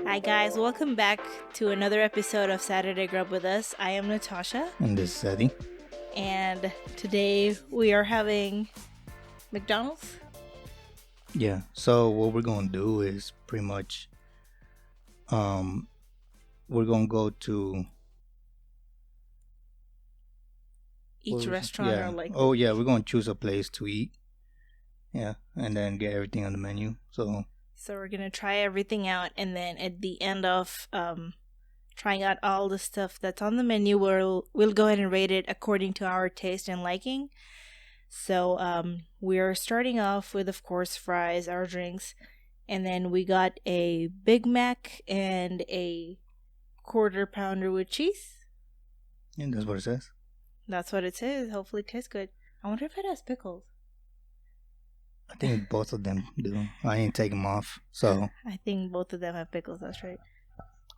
Hi guys, welcome back to another episode of Saturday Grub with us. I am Natasha, And this is Eddie. and today we are having McDonald's. Yeah. So what we're gonna do is pretty much, we're gonna go to Each restaurant yeah. or like We're gonna choose a place to eat. Yeah, and then get everything on the menu. So we're gonna try everything out, and then at the end of trying out all the stuff that's on the menu, we'll go ahead and rate it according to our taste and liking. So we're starting off with, of course, fries, our drinks, and then we got a Big Mac and a quarter pounder with cheese. yeah, that's what it says. That's what it says. Hopefully it tastes good. I wonder if it has pickles. I think both of them do. I ain't take them off. So I think both of them have pickles, that's right.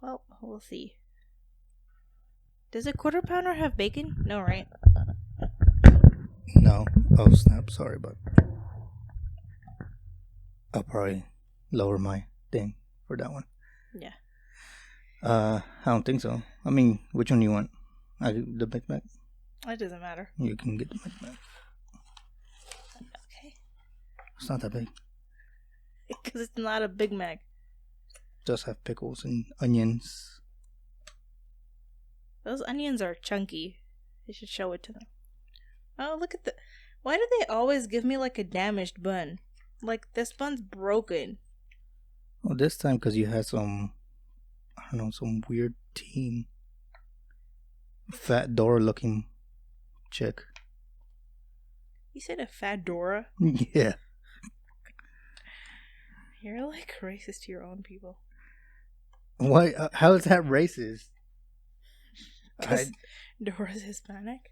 Well, we'll see. Does a quarter pounder have bacon? No, right? no. Oh snap! Sorry, but I'll probably lower my thing for that one. Yeah. I don't think so. I mean, which one do you want? The Big Mac. It doesn't matter. You can get the Big Mac. Okay. It's not that big. Because it's not a Big Mac. Just have pickles and onions. Those onions are chunky. You should show it to them. Oh, look at the... Why do they always give me like a damaged bun? Like, this bun's broken. Well, this time because you had some weird team. Fat Dora looking chick. You said a fedora? Yeah. You're like racist to your own people. Why? How is that racist? Because Dora's Hispanic.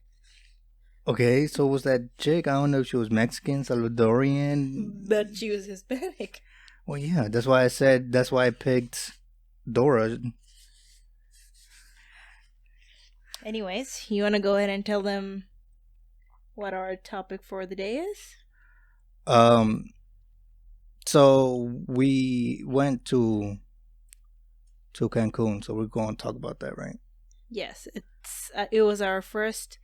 Okay, so was that chick? I don't know if she was Mexican, Salvadorian. That she was Hispanic. Well, yeah, that's why I said, that's why I picked Dora. Anyways, you want to go ahead and tell them what our topic for the day is? So we went to Cancun, so we're going to talk about that, right? Yes, it was our first,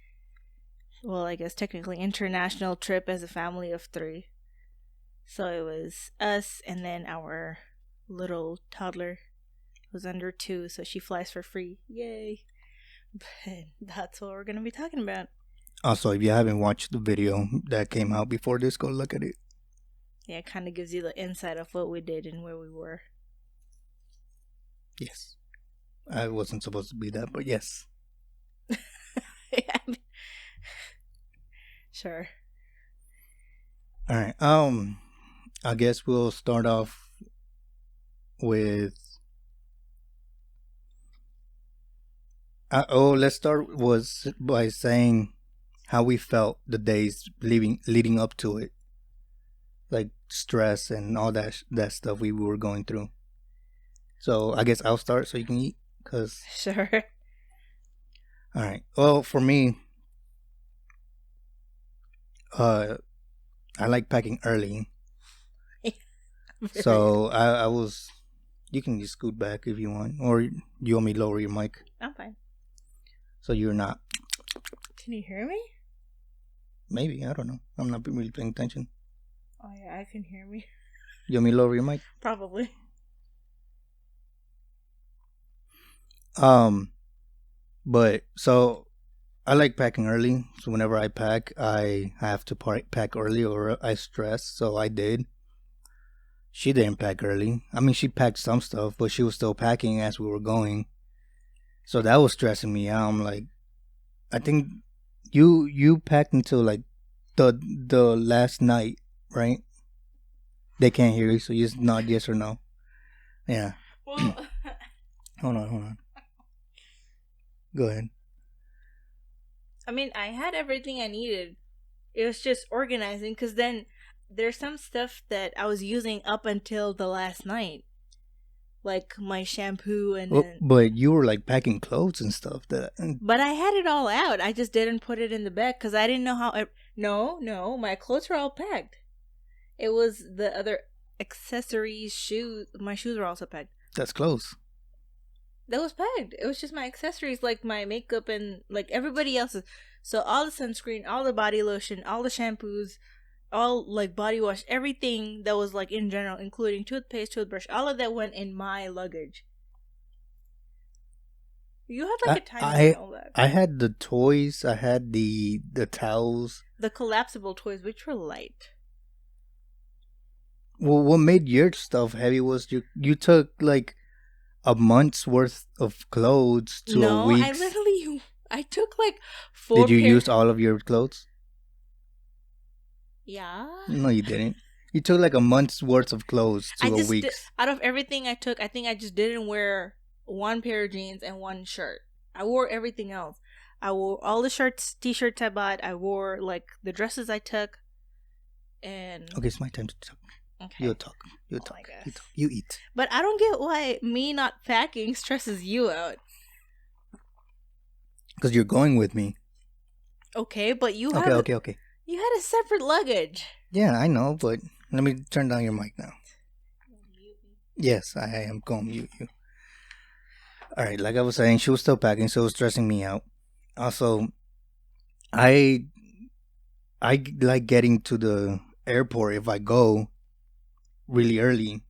well, I guess technically international trip as a family of 3. So it was us and then our little toddler who's under 2, so she flies for free. Yay. But that's what we're going to be talking about. Also, if you haven't watched the video that came out before this, go look at it. Yeah, it kind of gives you the insight of what we did and where we were. Yes. I wasn't supposed to be that, but yes. Yeah, sure. All right. I guess we'll start off with. Let's start by saying how we felt the days leading up to it, like stress and all that stuff we were going through. So I guess I'll start so you can eat, cause. Sure. All right. Well, for me, I like packing early. So I was. You can just scoot back if you want, or you want me to lower your mic? I'm fine. So you're not. Can you hear me? Maybe, I don't know. I'm not really paying attention. Oh yeah, I can hear me. You want me to lower your mic? Probably. But so I like packing early. So whenever I pack, I have to pack early or I stress. So I did. She didn't pack early. I mean, she packed some stuff, but she was still packing as we were going. So that was stressing me out. I'm like, I think you packed until like the last night, right? They can't hear you, so you just nod yes or no. Yeah. Well, Hold on. Go ahead. I mean, I had everything I needed. It was just organizing, because then there's some stuff that I was using up until the last night. Like my shampoo and then... But you were like packing clothes and stuff. But I had it all out. I just didn't put it in the bag because I didn't know how... No, my clothes were all packed. It was the other accessories, shoes. My shoes were also packed. That's close. That was packed. It was just my accessories, like my makeup and like everybody else's. So all the sunscreen, all the body lotion, all the shampoos, all like body wash, everything that was like in general, including toothpaste, toothbrush, all of that went in my luggage. You had like I a tiny I small bag. I had the toys. I had the towels. The collapsible toys, which were light. Well, what made your stuff heavy was you took like a month's worth of clothes to a No, week's. I took like Did four you pair. use all of your clothes? Yeah. No, you didn't. You took like a month's worth of clothes I to a just week's. out of everything I took, I think I just didn't wear one pair of jeans and one shirt. I wore everything else. I wore all the shirts, t-shirts I bought. I wore like the dresses I took, and Okay, it's my time to talk. okay. You talk. You Oh talk. my You gosh. talk. You eat. But I don't get why me not packing stresses you out. Because you're going with me. Okay, but Okay. you had a separate luggage. Yeah, I know, but let me turn down your mic now. Yes, I am going to mute you. All right, like I was saying, she was still packing, so it was stressing me out. Also, I like getting to the airport if I go really early.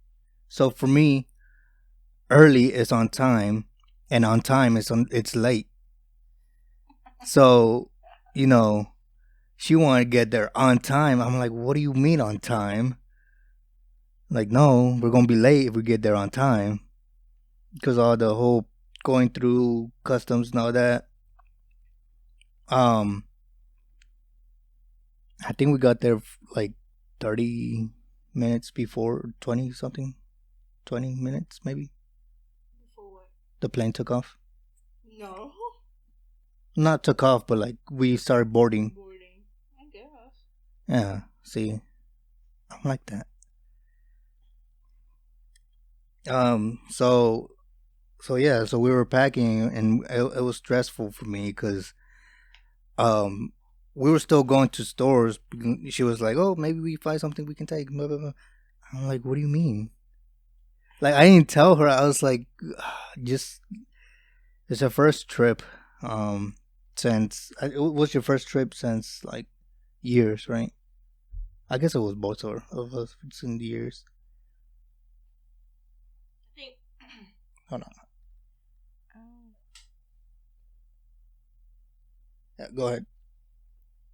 So for me, early is on time, and on time is it's late. So, you know, she wanted to get there on time. I'm like, what do you mean on time? Like, no, we're gonna be late if we get there on time, because all the whole going through customs and all that. Um, I think we got there like 30 minutes before 20 something, 20 minutes maybe. For what? The plane took off. No. Not took off, but like we started boarding. Boarding. I guess. Yeah, see, I'm like that. So yeah, so we were packing, and it was stressful for me because um, we were still going to stores. She was like, "Oh, maybe we find something we can take." Blah, blah, blah. I'm like, "What do you mean?" Like I didn't tell her. I was like, "Just it's her first trip. Since it was your first trip since like years, right? I guess it was both of us in the years. I think. Hold on. um, Yeah, go ahead.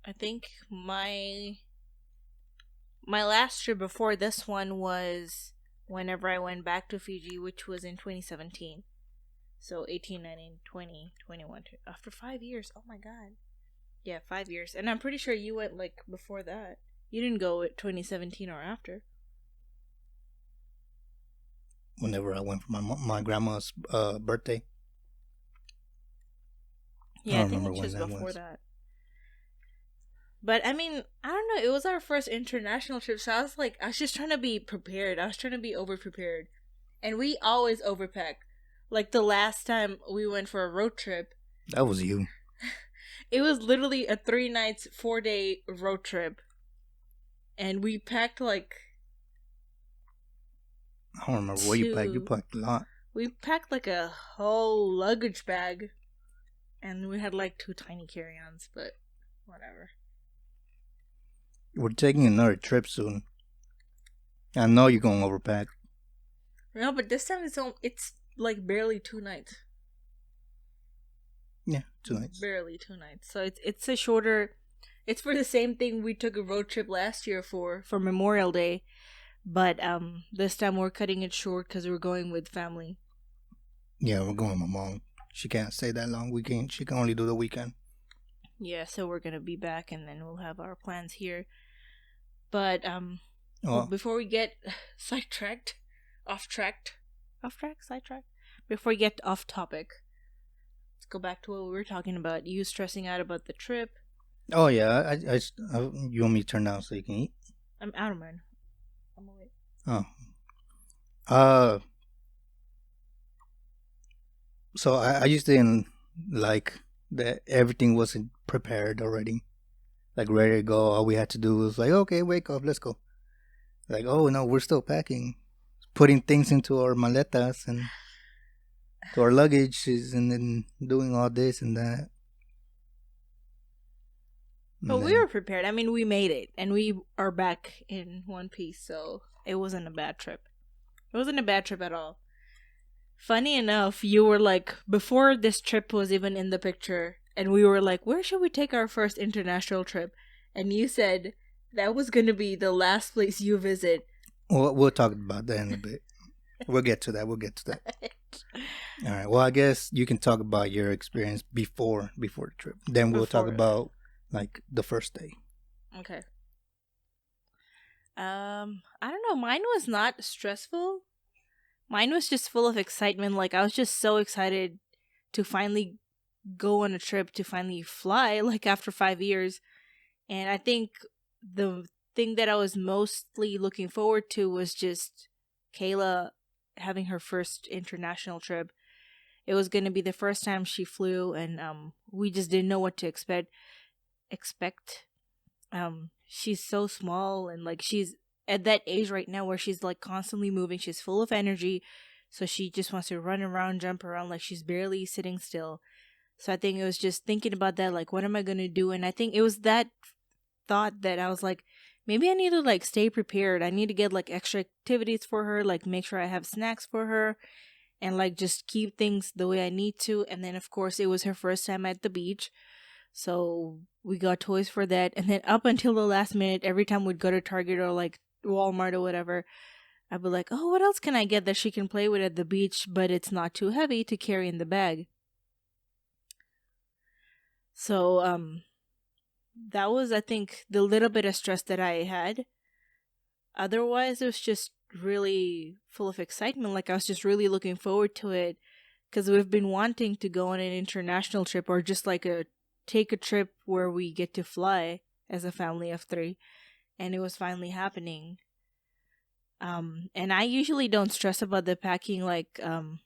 I think my last trip before this one was whenever I went back to Fiji, which was in 2017. So 18, 19, 20, 21. After 5 years. Oh my god. Yeah, 5 years. And I'm pretty sure you went like before that. You didn't go at 2017 or after. Whenever I went for my grandma's birthday. I Yeah, I don't think remember it's when just that before was. that. But I mean, I don't know. It was our first international trip, so I was just trying to be prepared. I was trying to be over prepared. And we always overpack. Like the last time we went for a road trip, That was you. it was literally a 3 nights, 4 day road trip. And we packed like I don't remember what you packed. You packed a lot. we packed like a whole luggage bag. And we had like 2 tiny carry-ons, but whatever. We're taking another trip soon. I know you're going to overpack. No, but this time it's like barely 2 nights. Yeah, 2 nights. Barely 2 nights. So it's a shorter. It's for the same thing we took a road trip last year for Memorial Day, but this time we're cutting it short because we're going with family. Yeah, we're going with my mom. She can't stay that long. She can only do the weekend. Yeah, so we're gonna be back and then we'll have our plans here. But Well, before we get sidetracked. Before we get off topic, let's go back to what we were talking about. You stressing out about the trip. oh yeah, you want me to turn down so you can eat? I'm out of mine. I'm away. Oh. So I just didn't like that everything wasn't prepared already. Like ready to go. All we had to do was like, okay, wake up, let's go. Like, oh no, we're still packing. Putting things into our maletas and to our luggage and then doing all this and that. But And we then, were prepared. I mean, we made it, and we are back in one piece, so it wasn't a bad trip. It wasn't a bad trip at all. Funny enough, you were like, before this trip was even in the picture, and we were like, where should we take our first international trip? And you said that was going to be the last place you visit. we'll talk about that in a bit. We'll get to that. All right. Well, I guess you can talk about your experience before the trip. Then we'll talk Before. about like the first day. Okay. I don't know. Mine was not stressful. Mine was just full of excitement. Like, I was just so excited to finally go on a trip, to finally fly, like, after 5 years. And I think the thing that I was mostly looking forward to was just Kayla having her first international trip. It was going to be the first time she flew, and we just didn't know what to expect. She's so small, and like, she's at that age right now where she's like constantly moving. She's full of energy, so she just wants to run around, jump around, like she's barely sitting still. So I think it was just thinking about that, like, what am I gonna do? And I think it was that thought that I was like, maybe I need to like stay prepared. I need to get like extra activities for her, like make sure I have snacks for her, and like just keep things the way I need to. And then of course it was her first time at the beach, so we got toys for that. And then up until the last minute, every time we'd go to Target or like Walmart or whatever, I'd be like, oh, what else can I get that she can play with at the beach, but it's not too heavy to carry in the bag? So that was, I think, the little bit of stress that I had. Otherwise, it was just really full of excitement. Like, I was just really looking forward to it, because we've been wanting to go on an international trip, or just like take a trip where we get to fly as a family of 3, and it was finally happening. And I usually don't stress about the packing like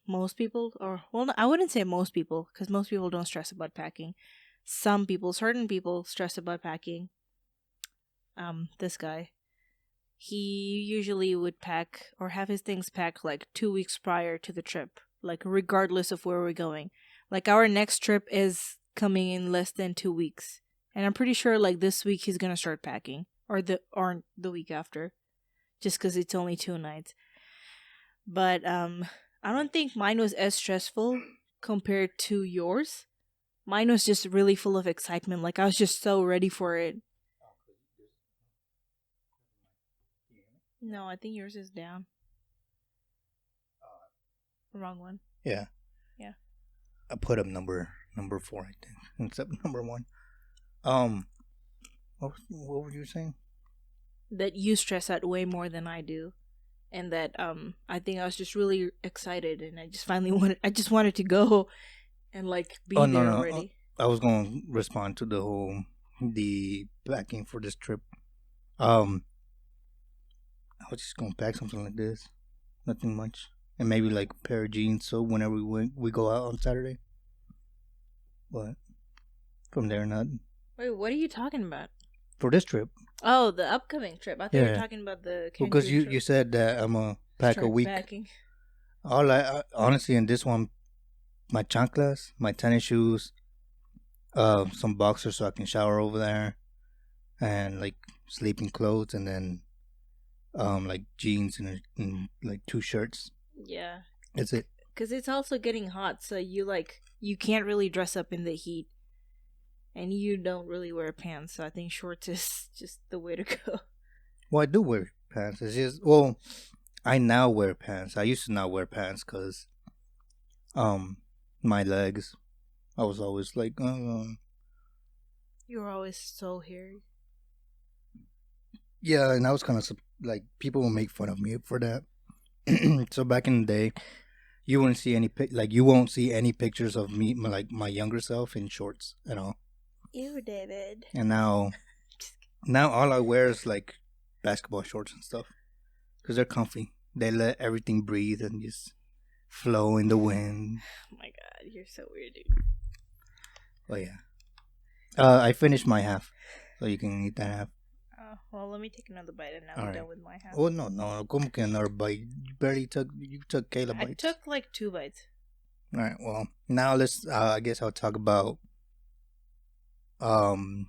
most people, or well, I wouldn't say most people, because most people don't stress about packing. Some people, certain people, stress about packing. This guy, he usually would pack or have his things packed like 2 weeks prior to the trip, like regardless of where we're going. Like, our next trip is coming in less than 2 weeks, and I'm pretty sure like this week he's gonna start packing, or the week after, just because it's only 2 nights. But I don't think mine was as stressful compared to yours. Mine was just really full of excitement. Like, I was just so ready for it. No, I think yours is down. Wrong one. Yeah. Yeah. I put up number 4, I think, instead of number 1. What were you saying? That you stress out way more than I do, and that I think I was just really excited, and I just wanted to go and like be Oh, there no. already. I was going to respond to the packing for this trip. I was just going to pack something like this. Nothing much. And maybe like a pair of jeans, so whenever we go out on Saturday. But from there, nothing. Wait, what are you talking about? For this trip. Oh, the upcoming trip. I thought you were talking about the Cancun Because you trip. said that I'm a pack a week. Packing. All honestly, in this one, my chanclas, my tennis shoes, some boxers so I can shower over there, and like sleeping clothes, and then like jeans and like 2 shirts. Yeah. That's it. Because it's also getting hot, so you can't really dress up in the heat, and you don't really wear pants, so I think shorts is just the way to go. Well, I do wear pants. It's just, I now wear pants. I used to not wear pants because my legs, I was always like, You were always so hairy. yeah, and I was kind of like, people will make fun of me for that. So back in the day, you wouldn't see you won't see any pictures of me, like my younger self, in shorts at all. Ew, David. And now all I wear is like basketball shorts and stuff because they're comfy. They let everything breathe and just flow in the wind. Oh my god, you're so weird, dude. Oh yeah. I finished my half, so you can eat that half. Oh, well, let me take another bite and now All I'm right. done with my half. Oh no, como que another bite? You took Kayla bites. I took like 2 bites. All right. Well, now let's. I guess I'll talk about. Um,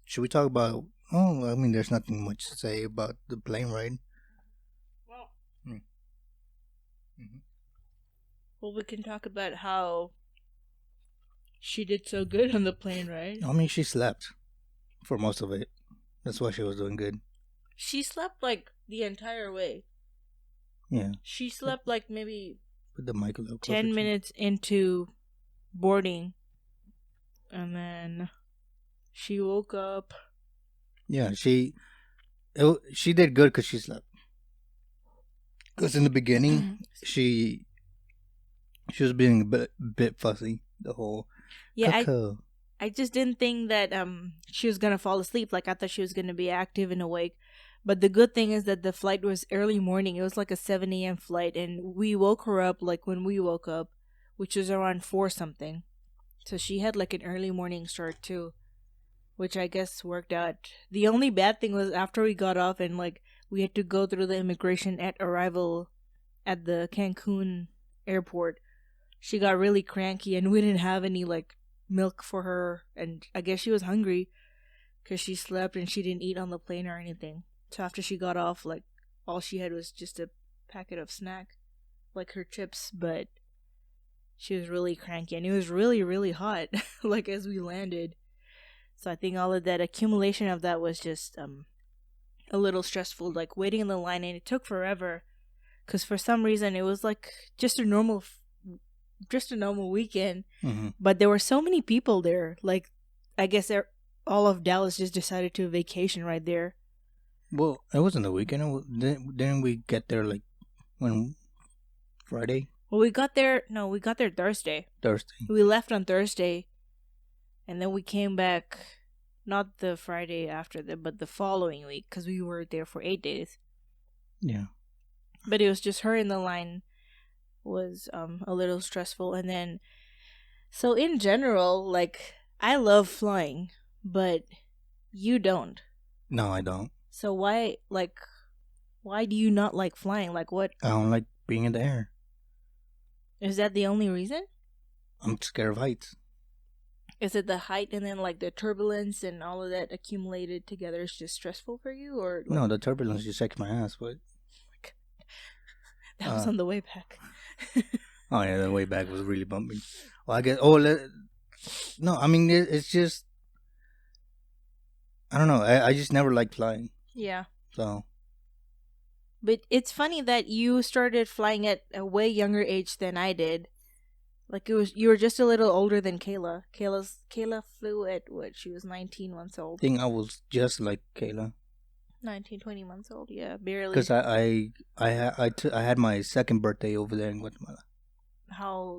should we talk about? Oh, I mean, there's nothing much to say about the plane ride. Well, Mm. Mhm. well, we can talk about how she did so good on the plane, right? I mean, she slept for most of it. That's why she was doing good. She slept like the entire way. Yeah. She slept like maybe Put the mic a little closer 10 to you. minutes into boarding, and then she woke up. Yeah, she did good because she slept. Because in the beginning, she was being a bit fussy the whole Yeah, cuckoo. I just didn't think that she was gonna fall asleep. Like I thought she was gonna be active and awake. But the good thing is that the flight was early morning. It was like a 7 a.m. flight, and we woke her up like when we woke up, which was around 4 something. So she had like an early morning start too, which I guess worked out. The only bad thing was after we got off and like we had to go through the immigration at arrival at the Cancun airport. She got really cranky and we didn't have any like milk for her, and I guess she was hungry because she slept and she didn't eat on the plane or anything. So after she got off, like all she had was just a packet of snack, like her chips, but she was really cranky and it was really really hot like as we landed. So I think all of that accumulation of that was just a little stressful, like waiting in the line, and it took forever because for some reason it was like just a normal weekend, Mm-hmm. but there were so many people there. Like I guess all of Dallas just decided to vacation right there. Well, it wasn't the weekend. Didn't we get there like when Friday, Well, we got there. No, we got there Thursday. Thursday? We left on Thursday, and then we came back. Not the Friday after that, but the following week, because we were there for 8 days. Yeah. But it was just her in the line was a little stressful, and then so in general, like I love flying, but you don't. No, I don't. So why do you not like flying? Like what I don't like being in the air. is that the only reason? I'm scared of heights. Is it the height and then like the turbulence and all of that accumulated together is just stressful for you, or like, No, the turbulence just shakes my ass, but that was on the way back? oh yeah, the way back was really bumpy. Well, I guess. No, I mean it's just I don't know. I just never liked flying, Yeah. so But it's funny that you started flying at a way younger age than I did. Like it was you were just a little older than Kayla. Kayla flew at what? She was 19 months I old. think I was just like Kayla 19, 20 months old. Yeah, barely. because I had my second birthday over there in Guatemala. How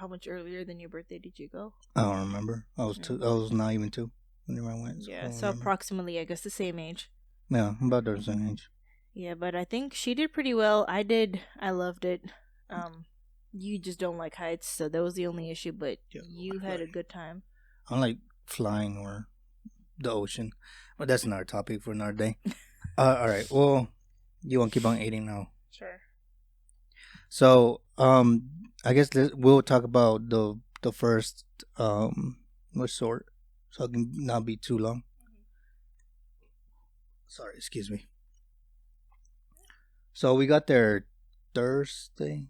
much earlier than your birthday did you go? I don't remember. I was two. I was not even two whenever I went. Yeah, so approximately I guess the same age. Yeah, about the same age. Yeah, but I think she did pretty well. I did. I loved it. You just don't like heights, so that was the only issue. But Yeah, you had a good time. I like flying or the ocean, but that's another topic for another day. All right. Well, you want to keep on eating now? Sure. So, I guess we'll talk about the first resort, so it can not be too long. Sorry, excuse me. So we got there Thursday,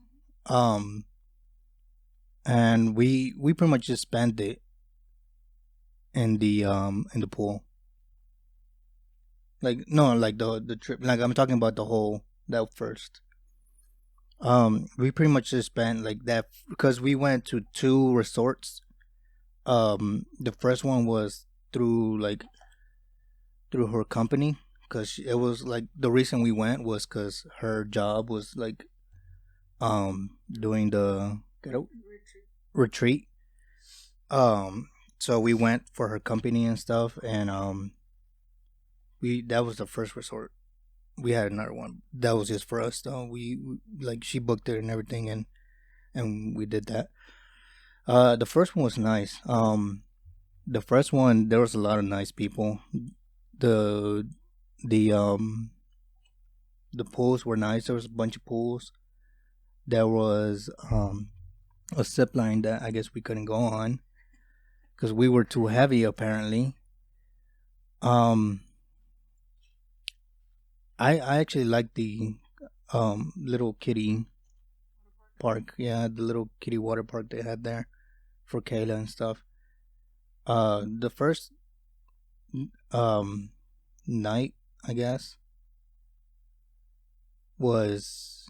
and we pretty much just spent it in the pool. Like no, like the trip. Like I'm talking about the whole that first. We pretty much just spent like that because we went to two resorts. The first one was through her company because it was like the reason we went was because her job was like doing the retreat. So we went for her company and stuff, and we that was the first resort. We had another one that was just for us though. We like she booked it and everything, and we did that. The first one was nice. The first one there was a lot of nice people. The the um the pools were nice. There was a bunch of pools. There was a zip line that I guess we couldn't go on because we were too heavy apparently. Um, I actually like the little kiddie park. Yeah, the little kiddie water park they had there for Kayla and stuff. The first um night, I guess, was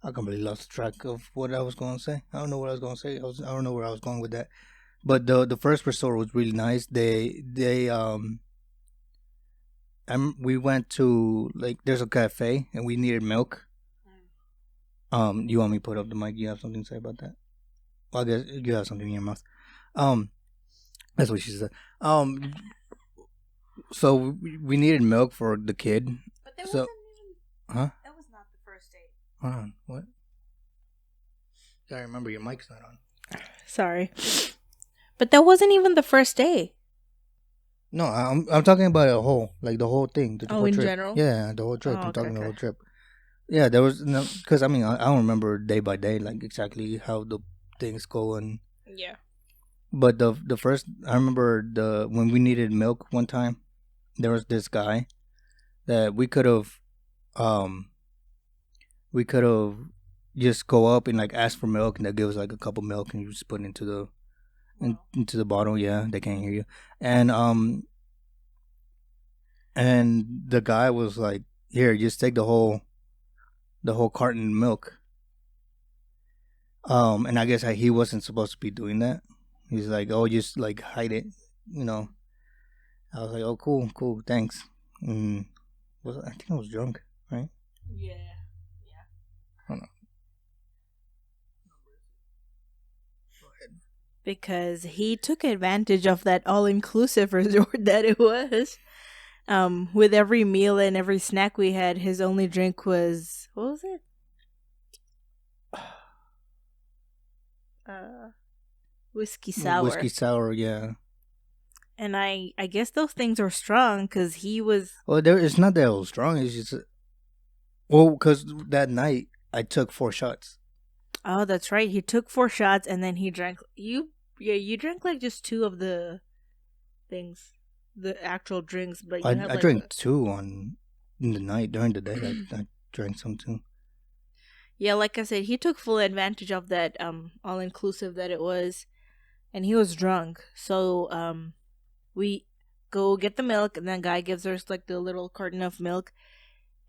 I completely lost track of what I was going to say. I don't know what I was going to say. I don't know where I was going with that. But the first resort was really nice. We went to like there's a cafe and we needed milk. You want me to put up the mic? You have something to say about that? Well, I guess you have something in your mouth. Um, that's what she said. So we needed milk for the kid. But that so, wasn't even. Huh? That was not the first date. Hold on. What? Gotta remember your mic's not on. Sorry, but that wasn't even the first day. No, I'm talking about a whole, like the whole thing. The whole in trip. general. Yeah, the whole trip. Oh, I'm talking the okay. whole trip. Yeah, there was no because I mean I don't remember day by day like exactly how the things go and Yeah. but the first I remember when we needed milk one time, there was this guy that um we could have just go up and like ask for milk and they'll give us like a cup of milk and you just put it into into the bottle. Yeah, they can't hear you. And the guy was like, "Here, just take the whole carton of milk." And I guess he wasn't supposed to be doing that. He's like, "Oh, just like hide it," you know. I was like, "Oh, cool, thanks." And I think I was drunk, right? Yeah. I don't know. Because he took advantage of that all-inclusive resort that it was. With every meal and every snack we had, his only drink was what was it? Whiskey sour. Whiskey sour, yeah. And I guess those things are strong because he was. Well, it's not that it was strong. It's just because that night I took 4 shots. Oh, that's right. He took 4 shots and then he drank. You drank like just 2 of the things, the actual drinks. But you I drank 2 in the night during the day. I drank some too. Yeah, like I said, he took full advantage of that all inclusive that it was, and he was drunk. So we go get the milk, and then guy gives us like the little carton of milk,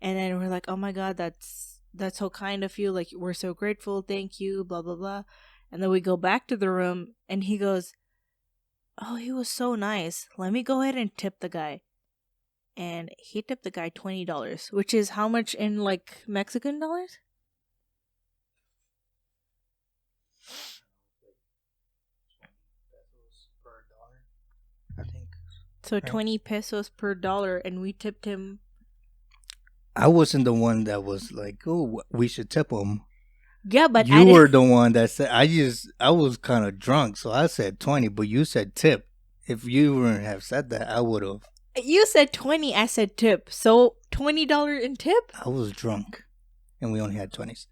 and then we're like, oh my god, that's so kind of you. Like we're so grateful, thank you, blah blah blah. And then we go back to the room, and he goes, oh, he was so nice. Let me go ahead and tip the guy. And he tipped the guy $20, which is how much in like Mexican dollars? I think. So Right. 20 pesos per dollar, and we tipped him. I wasn't the one that was like, "Oh, we should tip him." Yeah, but you were the one that said. I was kind of drunk, so I said 20, but you said tip. If you wouldn't have said that, I would have. You said 20, I said tip. So $20 in tip? I was drunk, and we only had 20s.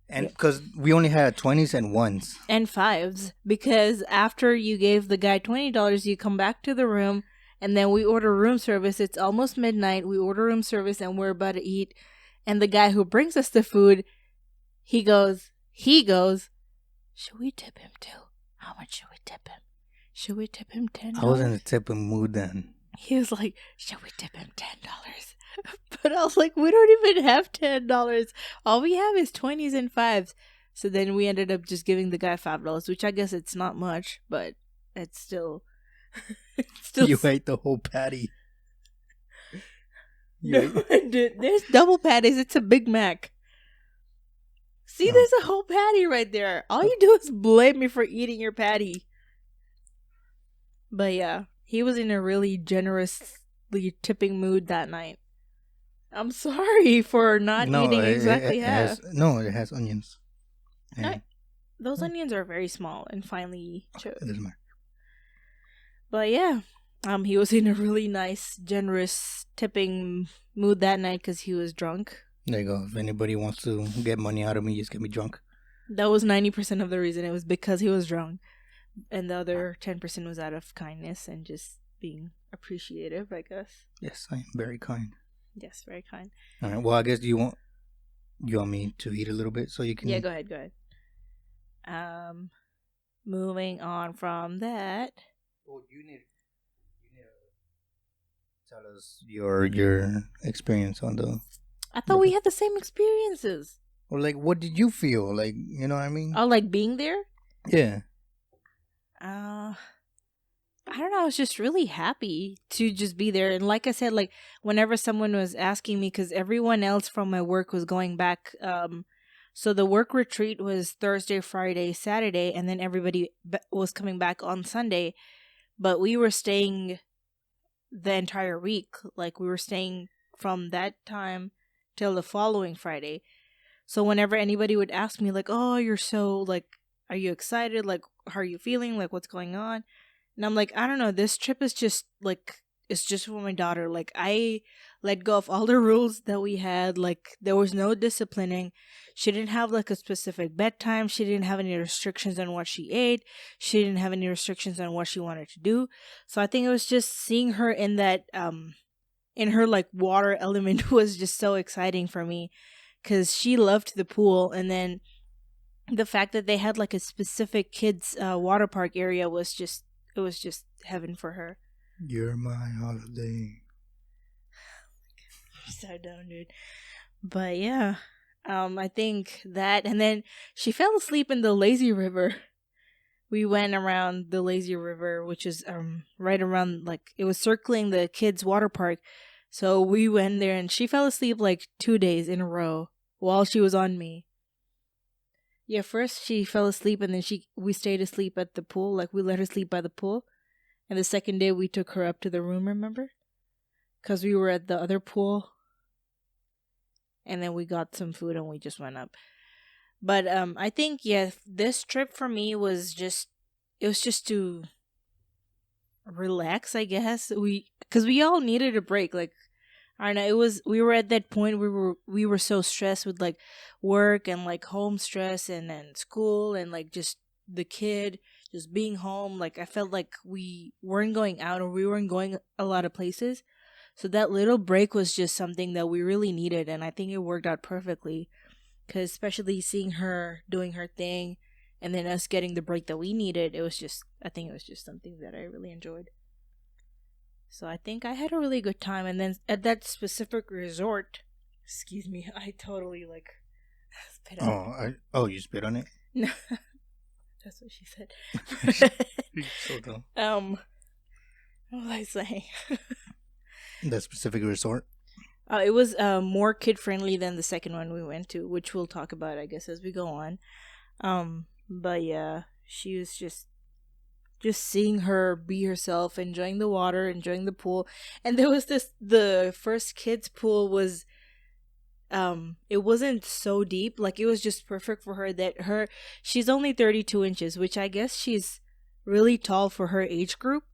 And because we only had 20s and 1s. And 5s. Because after you gave the guy $20, you come back to the room, and then we order room service. It's almost midnight. We order room service, and we're about to eat. And the guy who brings us the food, he goes, should we tip him too? How much should we tip him? Should we tip him $10? I was in a tipping mood then. He was like, should we tip him $10? But I was like, we don't even have $10. All we have is 20s and 5s. So then we ended up just giving the guy $5, which I guess it's not much, but it's still. You ate the whole patty. No, I did. There's double patties. It's a Big Mac. See, there's a whole patty right there. All you do is blame me for eating your patty. But yeah, he was in a really generously tipping mood that night. I'm sorry for not eating exactly half. It has onions. Those onions are very small and finely chopped. It doesn't matter. But yeah, he was in a really nice, generous tipping mood that night because he was drunk. There you go. If anybody wants to get money out of me, just get me drunk. That was 90% of the reason. It was because he was drunk. And the other 10% was out of kindness and just being appreciative, I guess. Yes, I am very kind. Yes, very kind. All right. Well, I guess you want me to eat a little bit so you can. Yeah, go ahead. Moving on from that. Well, you need to tell us your experience on the. I thought we had the same experiences. Or like, what did you feel? Like, you know what I mean? Oh, like being there? Yeah. I don't know. I was just really happy to just be there. And like I said, like whenever someone was asking me, because everyone else from my work was going back. So the work retreat was Thursday, Friday, Saturday, and then everybody was coming back on Sunday. But we were staying the entire week. Like we were staying from that time till the following Friday. So whenever anybody would ask me, like, "Oh, you're so like, are you excited? Like, how are you feeling? Like, what's going on?" And I'm like, I don't know. This trip is just like, it's just for my daughter. Like, I let go of all the rules that we had. Like, there was no disciplining. She didn't have like a specific bedtime. She didn't have any restrictions on what she ate. She didn't have any restrictions on what she wanted to do. So I think it was just seeing her in that, in her like water element was just so exciting for me because she loved the pool. And then the fact that they had like a specific kids water park area was just, it was just heaven for her. You're my holiday. So dumb, dude. But yeah, I think that, and then she fell asleep in the lazy river. We went around the lazy river, which is right around, like it was circling the kids water park. So we went there, and she fell asleep like 2 days in a row while she was on me. Yeah, first she fell asleep, and then we stayed asleep at the pool. Like we let her sleep by the pool, and the second day we took her up to the room. Remember? Because we were at the other pool, and then we got some food and we just went up. But I think this trip for me was just, it was just to relax. I guess because we all needed a break. Like I don't know, we were at that point we were so stressed with like work and like home stress and school and like just the kid just being home. Like I felt like we weren't going out or we weren't going a lot of places. So that little break was just something that we really needed, and I think it worked out perfectly. Cause especially seeing her doing her thing, and then us getting the break that we needed, I think it was just something that I really enjoyed. So I think I had a really good time. And then at that specific resort, excuse me, I totally like spit on it. You spit on it? No, that's what she said. So dumb. What was I saying? That specific resort? It was more kid friendly than the second one we went to, which we'll talk about, I guess, as we go on. But yeah, she was just seeing her be herself, enjoying the water, enjoying the pool. And there was the first kids pool was, it wasn't so deep. Like it was just perfect for her she's only 32 inches, which I guess she's really tall for her age group.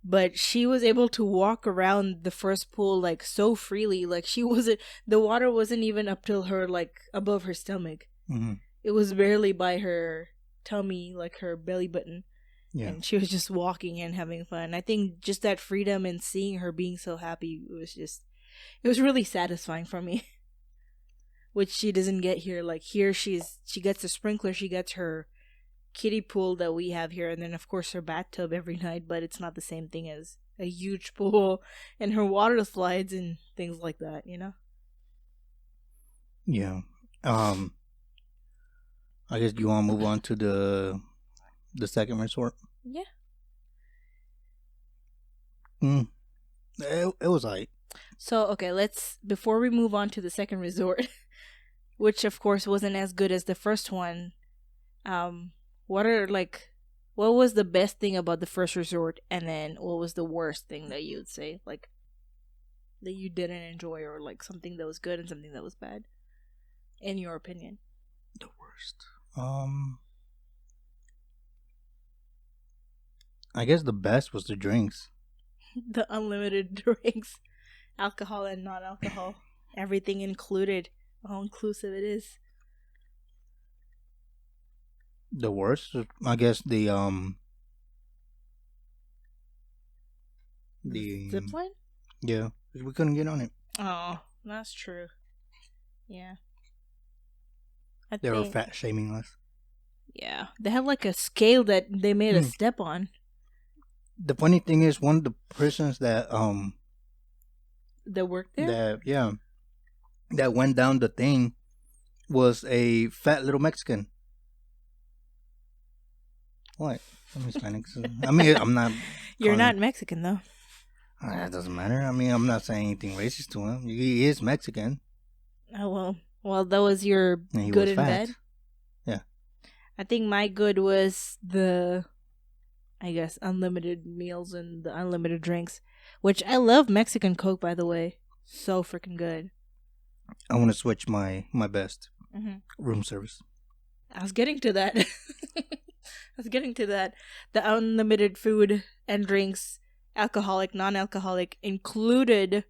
But she was able to walk around the first pool like so freely. Like the water wasn't even up till her, like above her stomach. Mm-hmm. It was barely by her tummy, like her belly button. Yeah. And she was just walking and having fun. I think just that freedom and seeing her being so happy it was really satisfying for me. Which she doesn't get here. Like here she gets a sprinkler, she gets her kiddie pool that we have here, and then of course her bathtub every night, but it's not the same thing as a huge pool and her water slides and things like that, you know? Yeah. I guess you want to move on to the second resort? Yeah. It was alright. So, okay, before we move on to the second resort, which of course wasn't as good as the first one, what was the best thing about the first resort, and then what was the worst thing that you'd say, like, that you didn't enjoy, or like something that was good and something that was bad, in your opinion? The worst. I guess the best was the drinks. The unlimited drinks, alcohol and non-alcohol, everything included. all inclusive it is. The worst, I guess The the zip line? yeah, 'cause we couldn't get on it. Oh, that's true. Yeah. I They were think, fat shaming us. yeah. They had like a scale that they made a Hmm. step on. The funny thing is, one of the persons That worked there? that went down the thing was a fat little Mexican. What? I'm Hispanic. I mean, I'm not. You're calling- not Mexican, though. That doesn't matter. I mean, I'm not saying anything racist to him. He is Mexican. Oh, well. Well, that was your And he good was and fat. bad? Yeah. I think my good was the, I guess, unlimited meals and the unlimited drinks. Which I love Mexican Coke, by the way. So freaking good. I want to switch my best Mm-hmm. room service. I was getting to that. I was getting to that. The unlimited food and drinks, alcoholic, non-alcoholic, included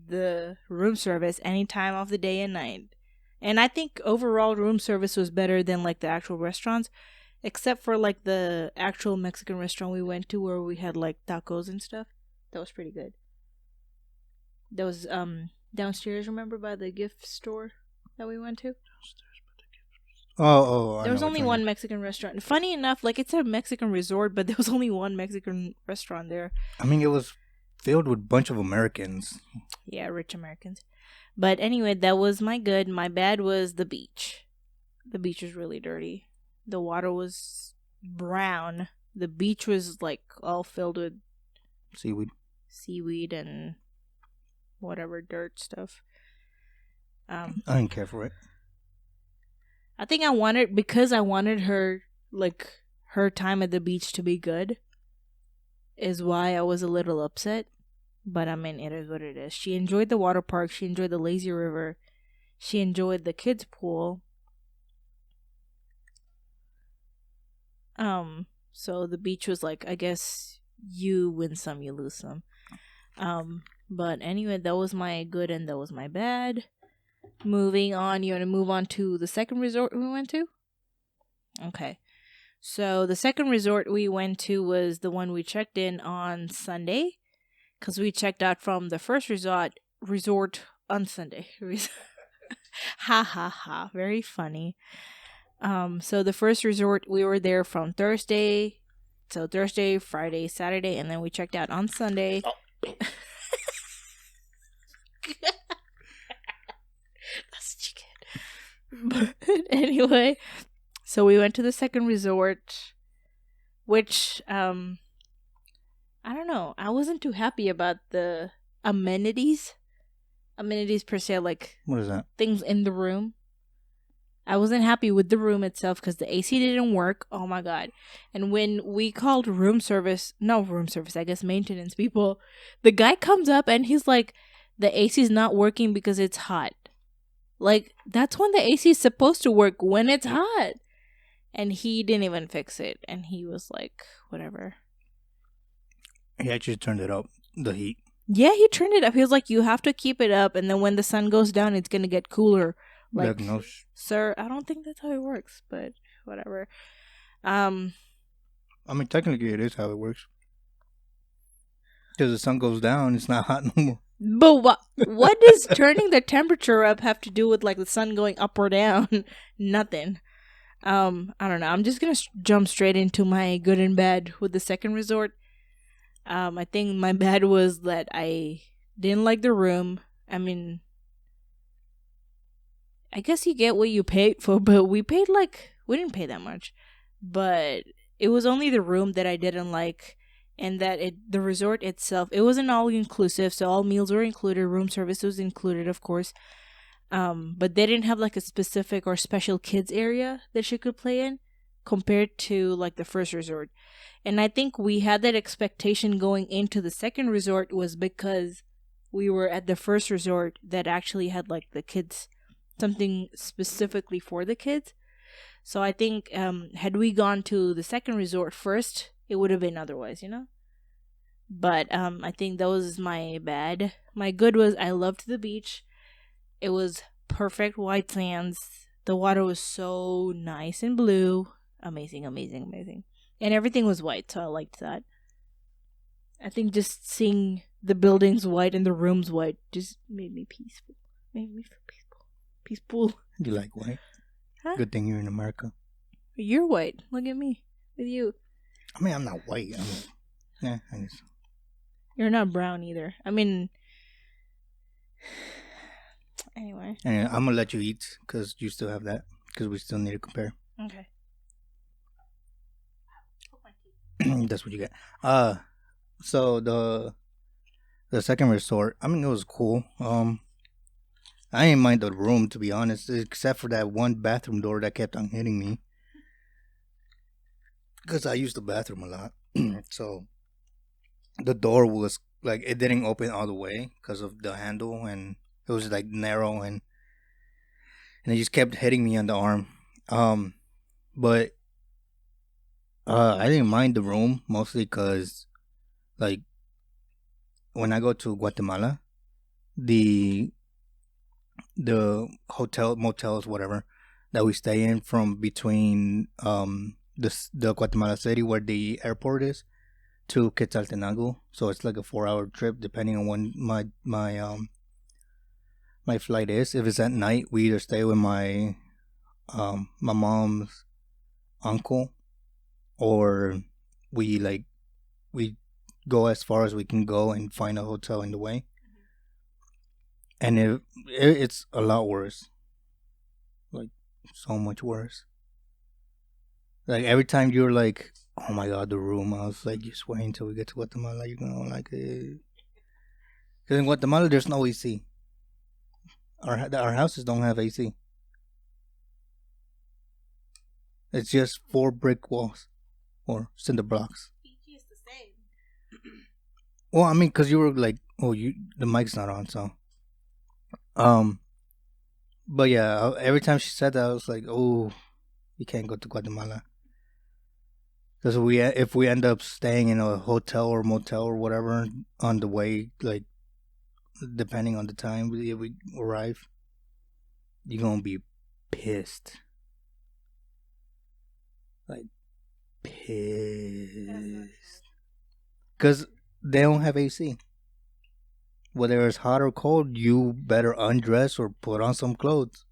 the room service any time of the day and night. And I think overall room service was better than like the actual restaurants, except for like the actual Mexican restaurant we went to where we had like tacos and stuff. That was pretty good. That was downstairs, remember, by the gift store that we went to? Oh, I There was know only which one Mexican restaurant. Funny enough, like it's a Mexican resort, but there was only one Mexican restaurant there. I mean, it was filled with a bunch of Americans. Yeah, rich Americans. But anyway, that was my good. My bad was the beach. The beach was really dirty. The water was brown. The beach was like all filled with seaweed and whatever dirt stuff. I didn't care for it. I think I wanted her, like, her time at the beach to be good, is why I was a little upset. But I mean, it is what it is. She enjoyed the water park. She enjoyed the lazy river. She enjoyed the kids' pool. So the beach was like, I guess you win some, you lose some. But anyway, that was my good and that was my bad. Moving on, you want to move on to the second resort we went to? Okay. So the second resort we went to was the one we checked in on Sunday, because we checked out from the first resort on Sunday. Ha ha ha. Very funny. So the first resort, we were there from Thursday. So Thursday, Friday, Saturday, and then we checked out on Sunday. Oh. That's chicken. But anyway, so we went to the second resort, which I don't know. I wasn't too happy about the amenities. Amenities per se, like, what is that? Things in the room. I wasn't happy with the room itself because the AC didn't work. Oh my god. And when we called I guess maintenance people, the guy comes up and he's like, the AC is not working because it's hot. Like, that's when the AC is supposed to work, when it's hot. And he didn't even fix it. And he was like, whatever. He actually turned it up, the heat. Yeah, he turned it up. He was like, you have to keep it up, and then when the sun goes down, it's going to get cooler. Like, sir, I don't think that's how it works, but whatever. I mean, technically, it is how it works. Because the sun goes down, it's not hot no more. But what does turning the temperature up have to do with, like, the sun going up or down? Nothing. I don't know. I'm just going to jump straight into my good and bad with the second resort. I think my bad was that I didn't like the room. I mean, I guess you get what you paid for, but we didn't pay that much. But it was only the room that I didn't like, and that the resort itself, it wasn't all inclusive, so all meals were included, room service was included, of course. But they didn't have like a specific or special kids area that she could play in compared to like the first resort. And I think we had that expectation going into the second resort was because we were at the first resort that actually had like the kids, something specifically for the kids. So I think had we gone to the second resort first, it would have been otherwise, you know? But I think that was my bad. My good was I loved the beach. It was perfect white sands. The water was so nice and blue. Amazing, amazing, amazing. And everything was white, so I liked that. I think just seeing the buildings white and the rooms white just made me peaceful. Made me feel peaceful. Peaceful. You like white? Huh? Good thing you're in America. You're white. Look at me. With you. I mean, I'm not white. I guess. You're not brown either. I mean... Anyway. And I'm gonna let you eat because you still have that. Because we still need to compare. Okay. That's what you get. So the second resort, I mean, it was cool. I didn't mind the room, to be honest, except for that one bathroom door that kept on hitting me. Because I used the bathroom a lot. So the door was like, it didn't open all the way because of the handle, and it was like narrow, and it just kept hitting me on the arm. But I didn't mind the room mostly because, like, when I go to Guatemala, the hotel, motels, whatever, that we stay in from between the Guatemala City where the airport is to Quetzaltenango, so it's like a 4-hour trip depending on when my flight is. If it's at night, we either stay with my mom's uncle, or we go as far as we can go and find a hotel in the way. And it's a lot worse, like so much worse. Like every time you're like, oh my god, the room. I was like, just wait until we get to Guatemala. You're gonna like it. Because in Guatemala, there's no AC. Our houses don't have AC. It's just 4 brick walls or cinder blocks. PG is the same. Well, I mean, because you were like, the mic's not on, so. But yeah, every time she said that, I was like, oh, you can't go to Guatemala. Because if we end up staying in a hotel or motel or whatever on the way, like, depending on the time we arrive, you're going to be pissed. Like, pissed. Because they don't have AC. Whether it's hot or cold, you better undress or put on some clothes.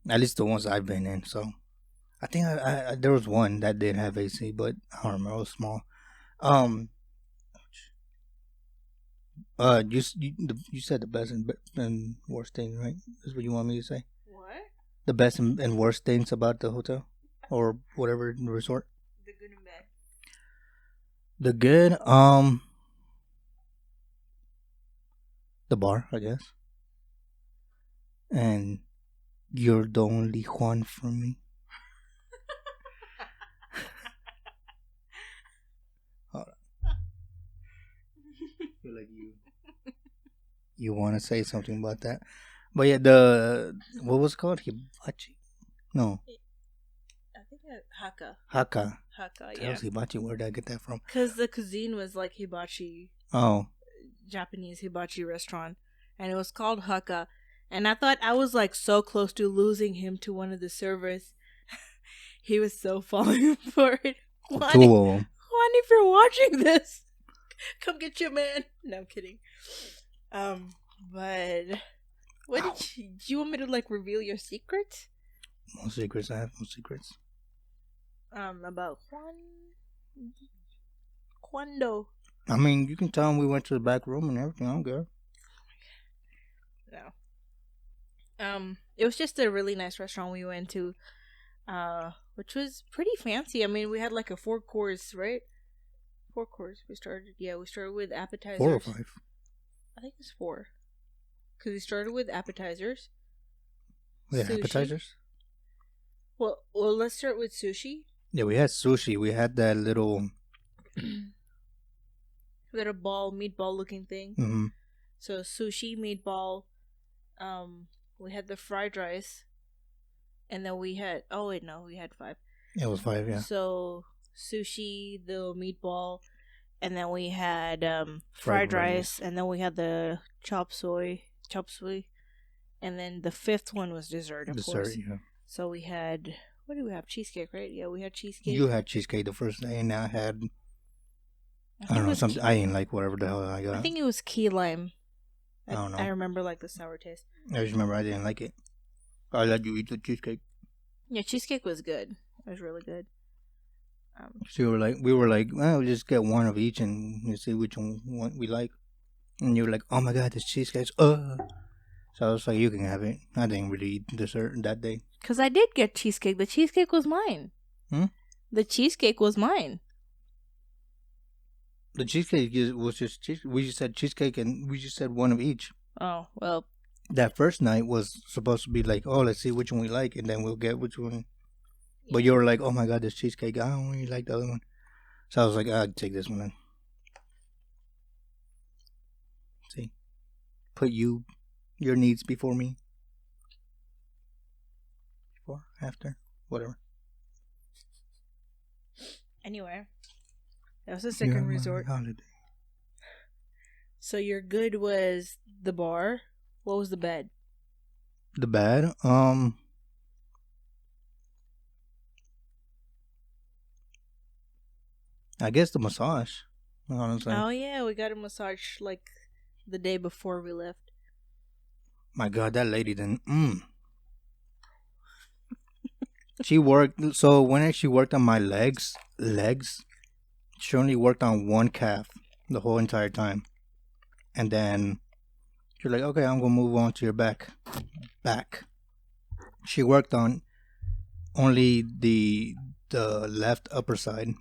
At least the ones I've been in, so... I think I there was one that did have AC, but I don't remember. It was small. You said the best and worst thing, right? Is what you want me to say? What? The best and worst things about the hotel or whatever resort. The good and bad. The good, the bar, I guess. And you're the only one for me. I feel like you want to say something about that, but yeah, what was it called? Hibachi? No, I think Haka. Haka. Yeah. Hibachi. Where did I get that from? Because the cuisine was like hibachi. Oh, Japanese hibachi restaurant, and it was called Haka. And I thought I was like so close to losing him to one of the servers. He was so falling for it. Two of them. Juan, if you're watching this, come get your man. No, I'm kidding. But what do you want me to like reveal your secrets? No secrets. I have no secrets. About Cuando. I mean, you can tell him we went to the back room and everything. I don't care. No. It was just a really nice restaurant we went to, which was pretty fancy. I mean, we had like a 4-course, right? 4 course. We started with appetizers. 4 or 5? I think it's 4. Because we started with appetizers. We had appetizers? Well, let's start with sushi. Yeah, we had sushi. We had that little meatball looking thing. Mm-hmm. So sushi, meatball. We had the fried rice. And then we had... Oh, wait, no. We had 5. It was 5, yeah. So... sushi, the meatball, and then we had fried rice, and then we had the chop suey, And then the fifth one was dessert, of Dessert, course. yeah. So we had, what did we have? Cheesecake, right? Yeah, we had cheesecake. You had cheesecake the first day, and I had, I think don't it know, was something. I didn't like whatever the hell I I got. think it was key lime. I don't know. I remember like the sour taste. I just remember I didn't like it. I let you eat the cheesecake. Yeah, cheesecake was good. It was really good. So we were like, well, we'll just get one of each and you see which one we like. And you were like, oh my god, this cheesecake's So I was like, you can have it. I didn't really eat dessert that day. Because I did get cheesecake. The cheesecake was mine. The cheesecake was mine. The cheesecake was just cheesecake. We just said cheesecake and we just said one of each. Oh, well. That first night was supposed to be like, oh, let's see which one we like and then we'll get which one. But you were like, oh my god, this cheesecake, I don't really like the other one. So I was like, I'll take this one then. See? Put your needs before me. Before, after, whatever. Anyway, that was the second resort. Holiday. So your good was the bar. What was the bad? The bad? I guess the massage. Honestly. Oh yeah, we got a massage like the day before we left. My god, that lady then She worked so when she worked on my legs, she only worked on one calf the whole entire time. And then she's like, okay, I'm gonna move on to your back. She worked on only the left upper side.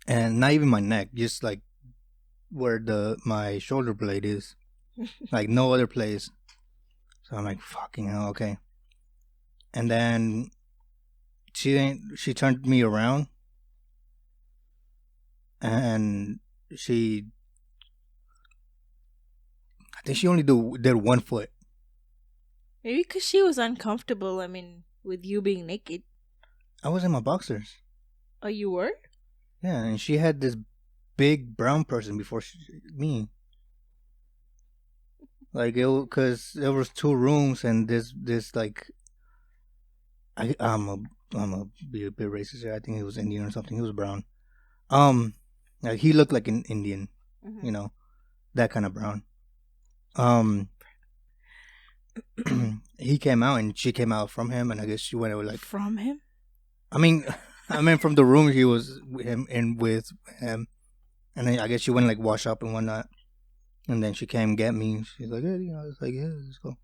And not even my neck, just like where my shoulder blade is. Like no other place. So I'm like, fucking hell, okay. And then she turned me around and I think she only did 1 foot. Maybe because she was uncomfortable, I mean, with you being naked. I was in my boxers. Oh, you were? Yeah, and she had this big brown person before me. Like, because there was 2 rooms and this like, I'm a be a bit racist here. I think he was Indian or something. He was brown. Like he looked like an Indian, you know, that kind of brown. He came out and she came out from him, and I guess she went over like from him. I mean from the room he was with him, and then I guess she went like wash up and whatnot, and then she came get me. She's like, hey, you know, it's like, yeah, let's go.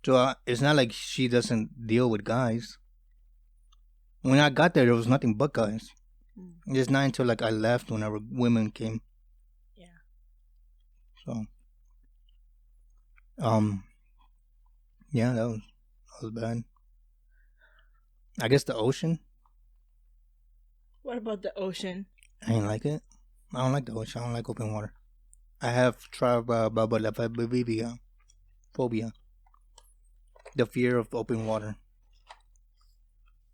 So it's not like she doesn't deal with guys. When I got there was nothing but guys. Just not until like I left whenever women came. Yeah. So, yeah, that was bad. I guess the ocean. What about the ocean? I didn't like it. I don't like the ocean. I don't like open water. I have trypophobia. Phobia. The fear of open water.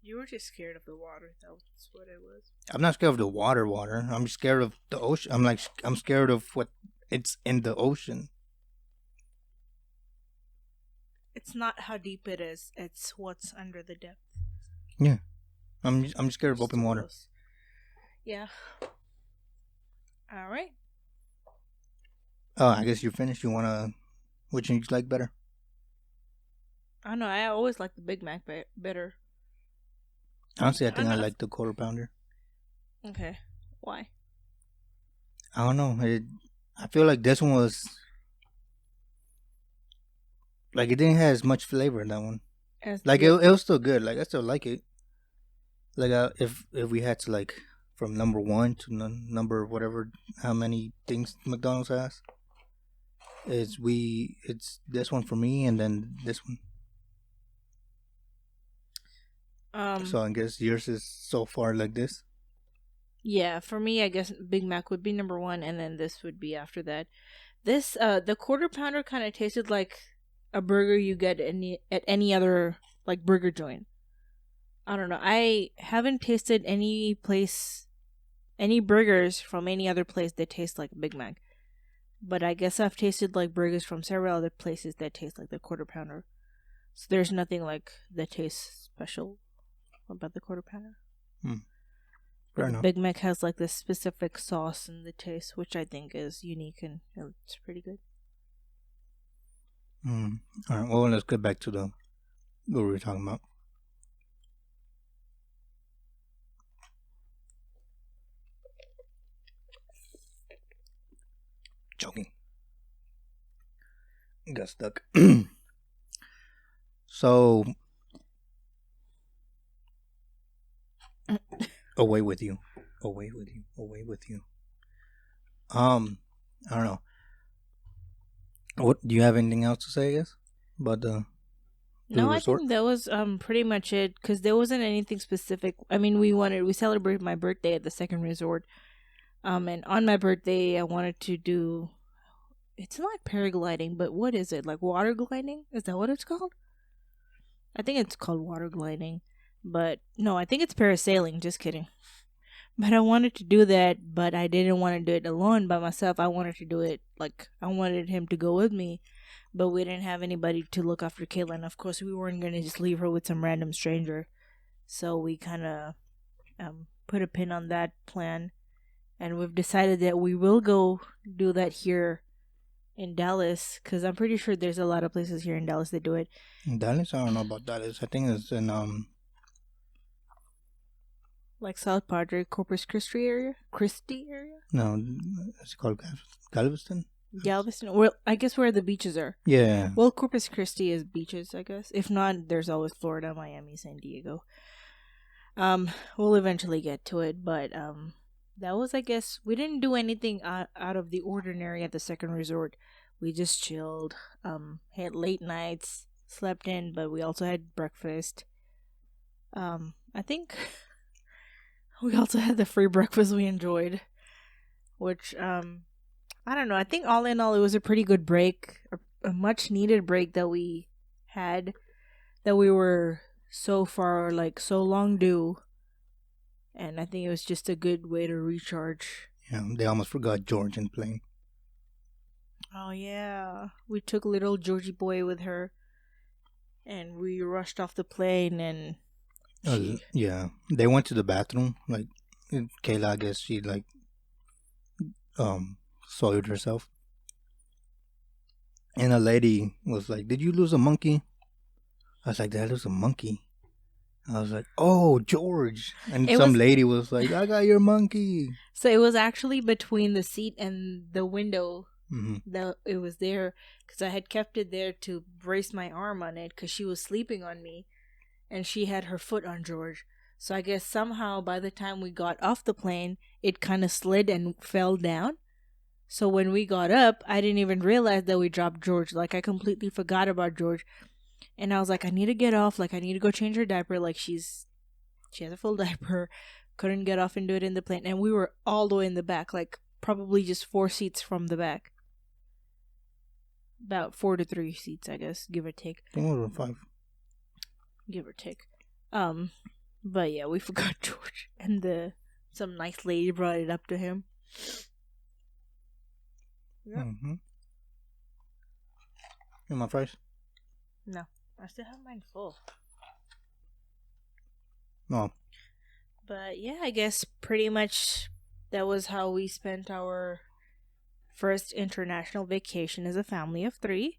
You were just scared of the water. That's what it was. I'm not scared of the water. I'm scared of the ocean. I'm scared of what it's in the ocean. It's not how deep it is. It's what's under the depth. Yeah. I'm scared of open water. Yeah. All right. Oh, I guess you're finished. Which one you like better? I don't know. I always like the Big Mac better. Honestly, I think I like the quarter pounder. Okay. Why? I don't know. I feel like this one was like it didn't have as much flavor in that one. Like it was still good. Like I still like it. Like if we had to like from number 1 to number whatever, how many things McDonald's has, it's this one for me and then this one. So I guess yours is so far like this. Yeah, for me, I guess Big Mac would be number 1, and then this would be after that. This the quarter pounder kind of tasted like a burger you get at any other like burger joint. I don't know. I haven't tasted any burgers from any other place that taste like a Big Mac. But I guess I've tasted like burgers from several other places that taste like the Quarter Pounder. So there's nothing like that tastes special about the Quarter Pounder. Hmm. But Fair the enough. Big Mac has like this specific sauce in the taste, which I think is unique and it's pretty good. All right. Well, let's get back to the what we were talking about. Joking. Got stuck. So, away with you. Away with you. Away with you. I don't know. What do you have anything else to say? I guess about the No, I resort. think that was pretty much it because there wasn't anything specific. I mean, we celebrated my birthday at the second resort, and on my birthday I wanted to do. It's not like paragliding, but what is it? Like water gliding? Is that what it's called? I think it's called water gliding, but no, I think it's parasailing. Just kidding. But I wanted to do that, but I didn't want to do it alone by myself. I wanted to do it like I wanted him to go with me, but we didn't have anybody to look after Kayla. And of course, we weren't gonna just leave her with some random stranger. So we kind of put a pin on that plan, and we've decided that we will go do that here in Dallas because I'm pretty sure there's a lot of places here in Dallas that do it. In Dallas, I don't know about Dallas. I think it's in Like South Padre, Corpus Christi area? no, it's called Galveston. Galveston? Well, I guess where the beaches are. Yeah. Well, Corpus Christi is beaches, I guess. If not, there's always Florida, Miami, San Diego. We'll eventually get to it, but that was, I guess, we didn't do anything out of the ordinary at the second resort. We just chilled, had late nights, slept in, but we also had breakfast. I think we also had the free breakfast we enjoyed, which I don't know. I think all in all, it was a pretty good break, a much needed break that we had, that we were so far like so long due, and I think it was just a good way to recharge. Yeah, they almost forgot George in plane. Oh yeah, we took little Georgie boy with her, and we rushed off the plane and. Yeah, they went to the bathroom. Like Kayla, I guess she like soiled herself, and a lady was like, "Did you lose a monkey?" I was like, "Did I lose a monkey?" I was like, "Oh, George!" And some lady was like, "I got your monkey." So it was actually between the seat and the window. Mm-hmm. That it was there because I had kept it there to brace my arm on it because she was sleeping on me. And she had her foot on George. So I guess somehow by the time we got off the plane, it kind of slid and fell down. So when we got up, I didn't even realize that we dropped George. Like I completely forgot about George. And I was like, I need to get off. Like I need to go change her diaper. Like she has a full diaper. Couldn't get off and do it in the plane. And we were all the way in the back, like probably just 4 seats from the back. About 4 to 3 seats, I guess, give or take. I think it was 5. Give or take. But yeah, we forgot George, and some nice lady brought it up to him. Yeah. Mm-hmm. You want fries? No, I still have mine full. No. But yeah, I guess pretty much that was how we spent our first international vacation as a family of 3,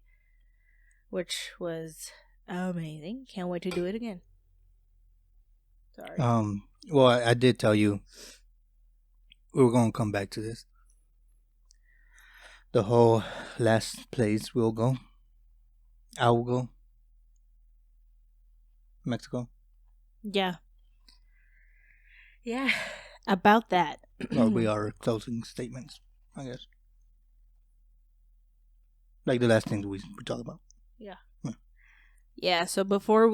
which was amazing. Can't wait to do it again. Sorry. Well, I did tell you we were going to come back to this. The whole last place we'll go. I will go. Mexico. Yeah. Yeah. About that. That'll be our closing statements, I guess. Like the last things we talked about. Yeah. Yeah, so before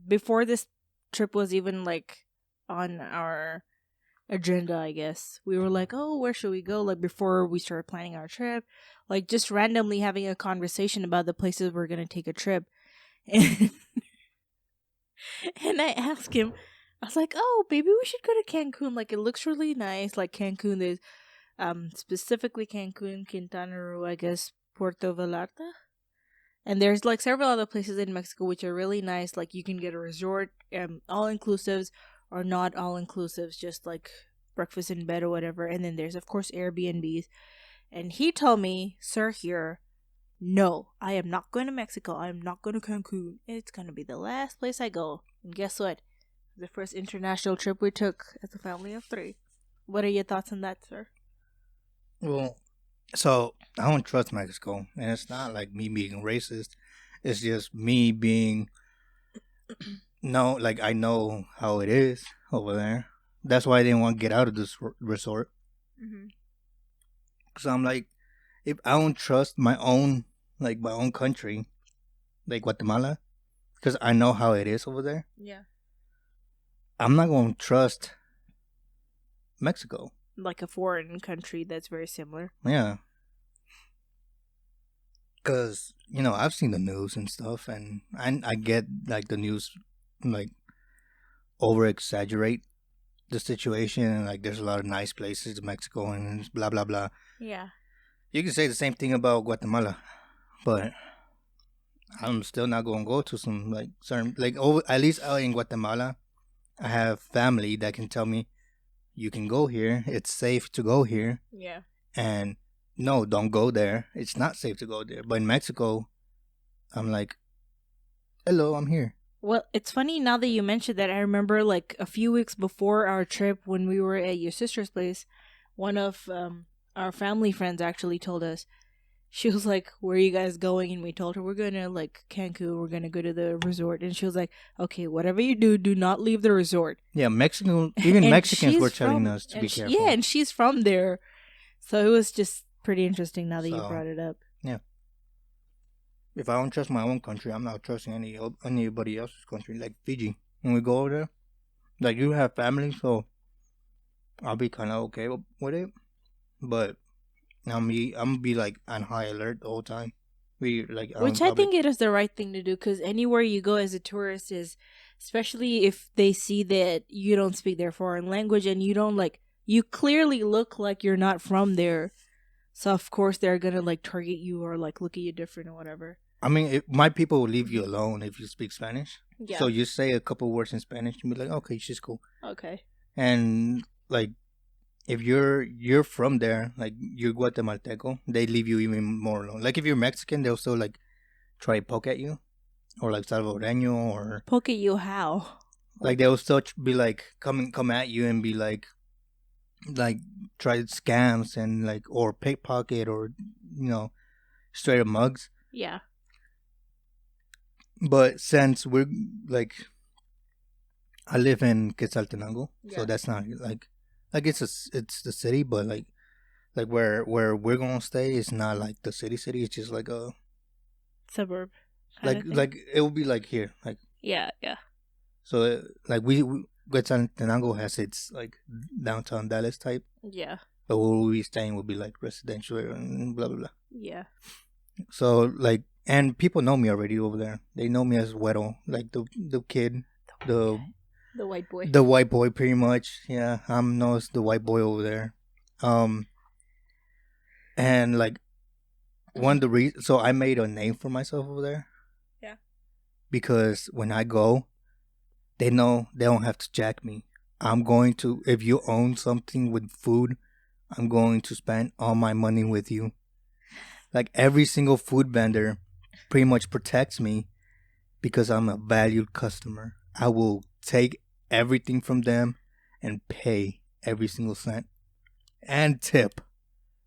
before this trip was even like on our agenda, I guess, we were like, oh, where should we go? Like before we started planning our trip, like just randomly having a conversation about the places we're going to take a trip. And I asked him, I was like, oh, baby, we should go to Cancun. Like it looks really nice. Like Cancun is, specifically Cancun, Quintana Roo, I guess Puerto Vallarta. And there's like several other places in Mexico which are really nice. Like you can get a resort, all inclusives or not all inclusives, just like breakfast in bed or whatever. And then there's of course Airbnbs. And he told me, "Sir, here, no, I am not going to Mexico. I am not going to Cancun. It's gonna be the last place I go." And guess what? The first international trip we took as a family of 3. What are your thoughts on that, sir? Well, so I don't trust Mexico, and it's not like me being racist. It's just me being no, like I know how it is over there. That's why I didn't want to get out of this resort. Mm-hmm. Cause I'm like, if I don't trust my own, like my own country, like Guatemala, because I know how it is over there. Yeah. I'm not going to trust Mexico. Like a foreign country that's very similar. Yeah. Because, I've seen the news and stuff, and I get, like, the news, like, over-exaggerate the situation, and, like, there's a lot of nice places in Mexico, and blah, blah, blah. Yeah. You can say the same thing about Guatemala, but I'm still not going to go to some, like, certain, like, over, at least out in Guatemala, I have family that can tell me, you can go here, it's safe to go here. Yeah. And no, don't go there. It's not safe to go there. But in Mexico, I'm like, hello, I'm here. Well, it's funny now that you mentioned that. I remember like a few weeks before our trip when we were at your sister's place, one of our family friends actually told us, she was like, "Where are you guys going?" And we told her, "We're going to like Cancun. We're going to go to the resort." And she was like, "Okay, whatever you do, do not leave the resort." Yeah, Mexican, even Mexicans were telling us to be careful. Yeah, and she's from there. So it was just pretty interesting now that you brought it up. Yeah. If I don't trust my own country, I'm not trusting anybody else's country. Like Fiji, when we go over there, like you have family, so I'll be kind of okay with it. But I'm gonna be like on high alert the whole time. Which I think it is the right thing to do, because anywhere you go as a tourist is, especially if they see that you don't speak their foreign language and you don't you clearly look like you're not from there. So of course they're gonna target you or look at you different or whatever. I mean, my people will leave you alone if you speak Spanish. Yeah. So you say a couple words in Spanish and be like, okay, she's cool. Okay. And if you're from there, like you're Guatemalteco, they leave you even more alone. Like if you're Mexican, they'll still try to poke at you, or Salvadoreño, or poke at you how? Like they'll still be come at you and be like try scams and or pickpocket or straight up mugs. Yeah. But since we're I live in Quetzaltenango, so that's not it's the city, but where we're gonna stay is not the city. It's just like a suburb. It will be here. Yeah. So we Quetzaltenango has its downtown Dallas type. Yeah. But where we'll be staying will be residential and blah blah blah. Yeah. So and people know me already over there. They know me as Weddle, the kid, the white boy. The white boy, pretty much. Yeah, I'm known as the white boy over there. And one of the reasons, so I made a name for myself over there. Yeah. Because when I go, they know they don't have to jack me. I'm going to, if you own something with food, I'm going to spend all my money with you. Every single food vendor pretty much protects me because I'm a valued customer. I will take everything from them and pay every single cent and tip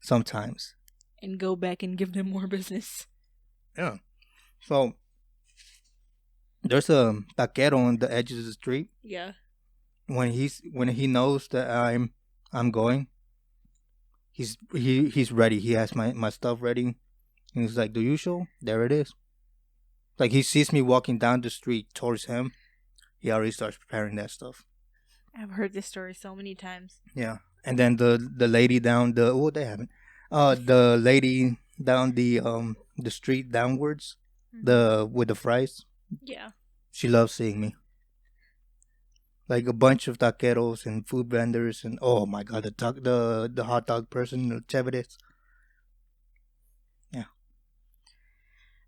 sometimes. And go back and give them more business. Yeah. So there's a taquero on the edge of the street. Yeah. When he knows that I'm going, he's ready. He has my stuff ready. He's like, the usual, there it is. He sees me walking down the street towards him, he already starts preparing that stuff. I've heard this story so many times. Yeah. And then the lady down they haven't. The lady down the street downwards, with the fries. Yeah. She loves seeing me. like a bunch of taqueros and food vendors, and oh my god, the hot dog person, the Chéveres. Yeah.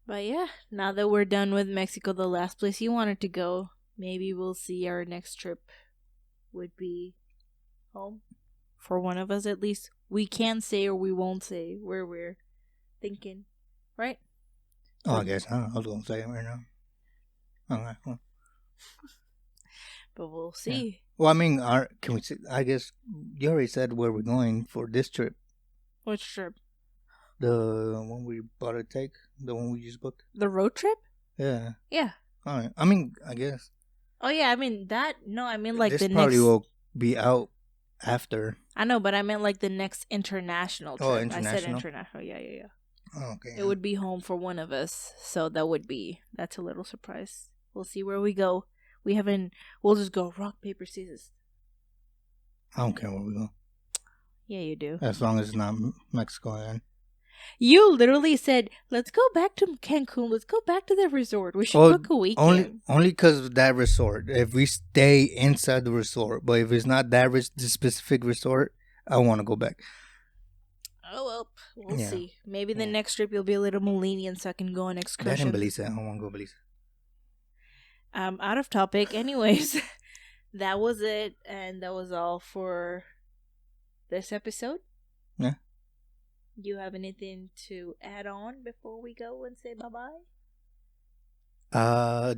But yeah, now that we're done with Mexico, the last place you wanted to go, maybe we'll see our next trip would be home. For one of us at least. We can say or we won't say where we're thinking, right? Oh, I guess I was gonna say it right now. Okay. Well, But we'll yeah. see. Well, I mean, can we? I guess you already said where we're going for this trip. Which trip? The one we bought to take, the one we just booked. The road trip? Yeah. Yeah. All right. I mean, I guess. Oh yeah, I mean that. No, I mean like this the probably next. will be out after. I know, but I meant like the next international trip. Oh, I said international? international. Yeah. Oh, okay. It would be home for one of us, so that's a little surprise. We'll see where we go. We'll just go rock, paper, scissors. I don't care where we go. Yeah, you do. As long as it's not Mexico. And You literally said, let's go back to Cancun. Let's go back to the resort. We should book a weekend. Only because of that resort. If we stay inside the resort. But if it's not the specific resort, I want to go back. Oh, well, we'll see. Maybe the next trip you'll be a little more lenient so I can go on excursion. That in Belize. I don't want to go Belize. Out of topic. Anyways, that was it. And that was all for this episode. Yeah. Do you have anything to add on before we go and say bye-bye?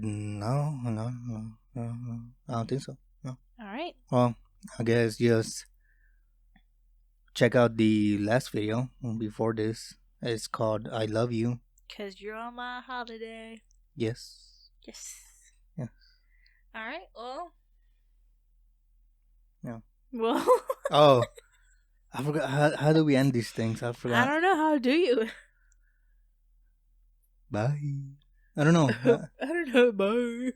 No. I don't think so. No. All right. Well, I guess just check out the last video before this. It's called I Love You. 'Cause you're on my holiday. Yes. Yes. Yeah. All right. Well. Yeah. Well. Oh. I forgot. How do we end these things? I forgot. I don't know. How do you? Bye. I don't know. I don't know. Bye.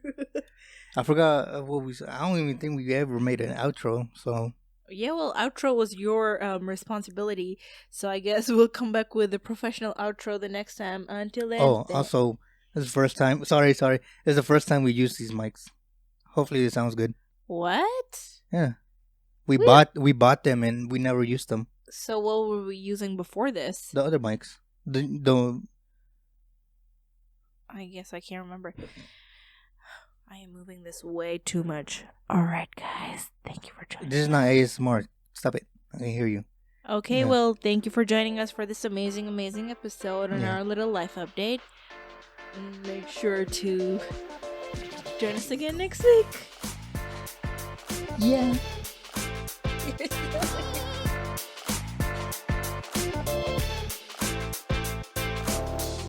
I forgot what we said. I don't even think we ever made an outro. So. Yeah, well, outro was your responsibility. So I guess we'll come back with a professional outro the next time. Until then. Oh, also, this is the first time. Sorry. It's the first time we use these mics. Hopefully, it sounds good. What? Yeah. We bought them and we never used them. So what were we using before this? The other mics. The I guess I can't remember. I am moving this way too much. All right, guys. Thank you for joining. This is not ASMR. Stop it. I can hear you. Okay, yeah. Well, thank you for joining us for this amazing episode on our little life update. And make sure to join us again next week. Yeah.